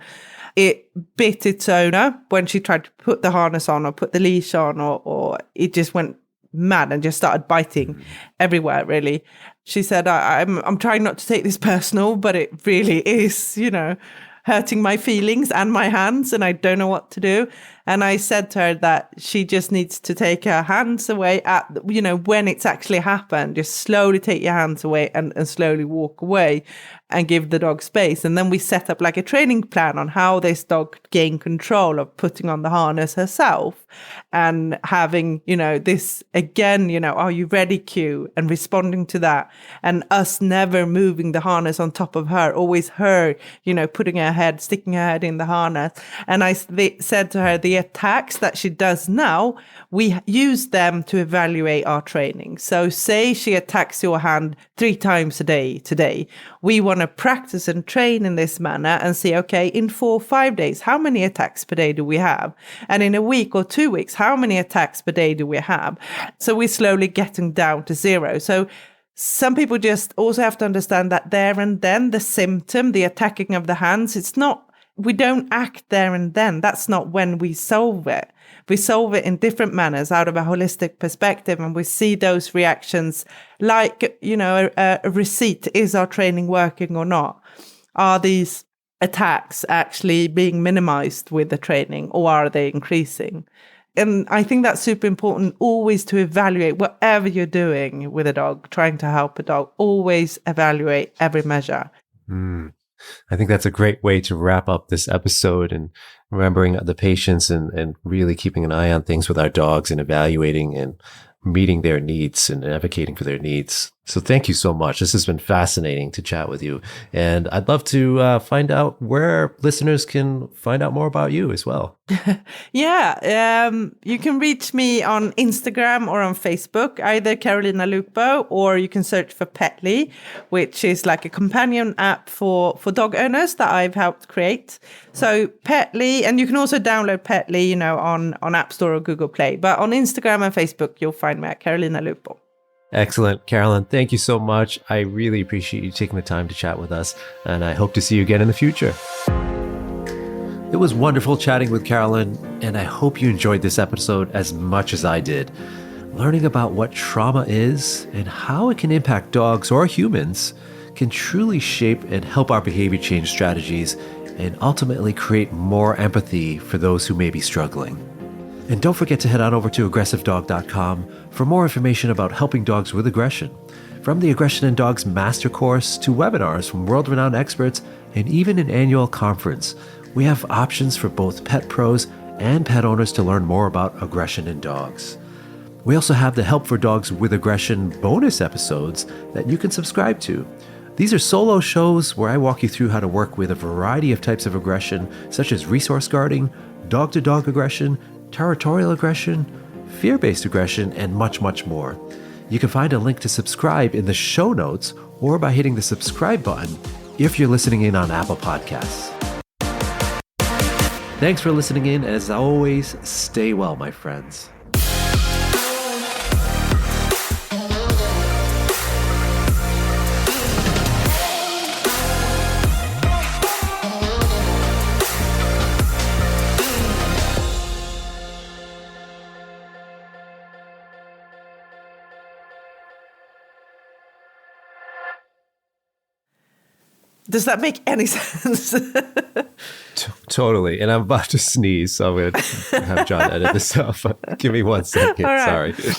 it bit its owner when she tried to put the harness on or put the leash on, or it just went mad and just started biting everywhere, really. She said, I'm trying not to take this personal, but it really is, hurting my feelings and my hands, and I don't know what to do. And I said to her that she just needs to take her hands away when it's actually happened. Just slowly take your hands away and slowly walk away. and give the dog space. And then we set up like a training plan on how this dog gain control of putting on the harness herself and having, this again, are you ready cue and responding to that. And us never moving the harness on top of her, always her, sticking her head in the harness. And I said to her, the attacks that she does now, we use them to evaluate our training. So say she attacks your hand 3 times a day today. We want to practice and train in this manner and see, okay, in 4 or 5 days, how many attacks per day do we have? And in a week or 2 weeks, how many attacks per day do we have? So we're slowly getting down to 0. So some people just also have to understand that there and then the symptom, the attacking of the hands, we don't act there and then. That's not when we solve it. We solve it in different manners out of a holistic perspective, and we see those reactions like, a receipt. Is our training working or not? Are these attacks actually being minimized with the training, or are they increasing? And I think that's super important, always to evaluate whatever you're doing with a dog, trying to help a dog, always evaluate every measure. I think that's a great way to wrap up this episode, and remembering the patients and really keeping an eye on things with our dogs and evaluating and meeting their needs and advocating for their needs. So thank you so much. This has been fascinating to chat with you. And I'd love to find out where listeners can find out more about you as well. You can reach me on Instagram or on Facebook, either Caroline Alupo, or you can search for Petly, which is like a companion app for dog owners that I've helped create. So Petly, and you can also download Petly, on App Store or Google Play. But on Instagram and Facebook, you'll find me at Caroline Alupo. Excellent. Caroline, thank you so much. I really appreciate you taking the time to chat with us, and I hope to see you again in the future. It was wonderful chatting with Caroline, and I hope you enjoyed this episode as much as I did. Learning about what trauma is and how it can impact dogs or humans can truly shape and help our behavior change strategies and ultimately create more empathy for those who may be struggling. And don't forget to head on over to aggressivedog.com for more information about helping dogs with aggression. From the Aggression in Dogs Master Course to webinars from world-renowned experts and even an annual conference, we have options for both pet pros and pet owners to learn more about aggression in dogs. We also have the Help for Dogs with Aggression bonus episodes that you can subscribe to. These are solo shows where I walk you through how to work with a variety of types of aggression, such as resource guarding, dog-to-dog aggression, territorial aggression, fear-based aggression, and much, much more. You can find a link to subscribe in the show notes or by hitting the subscribe button if you're listening in on Apple Podcasts. Thanks for listening in. As always, stay well, my friends. Does that make any sense? Totally. And I'm about to sneeze, so I'm going to have John edit this off. Give me 1 second. All right. Sorry.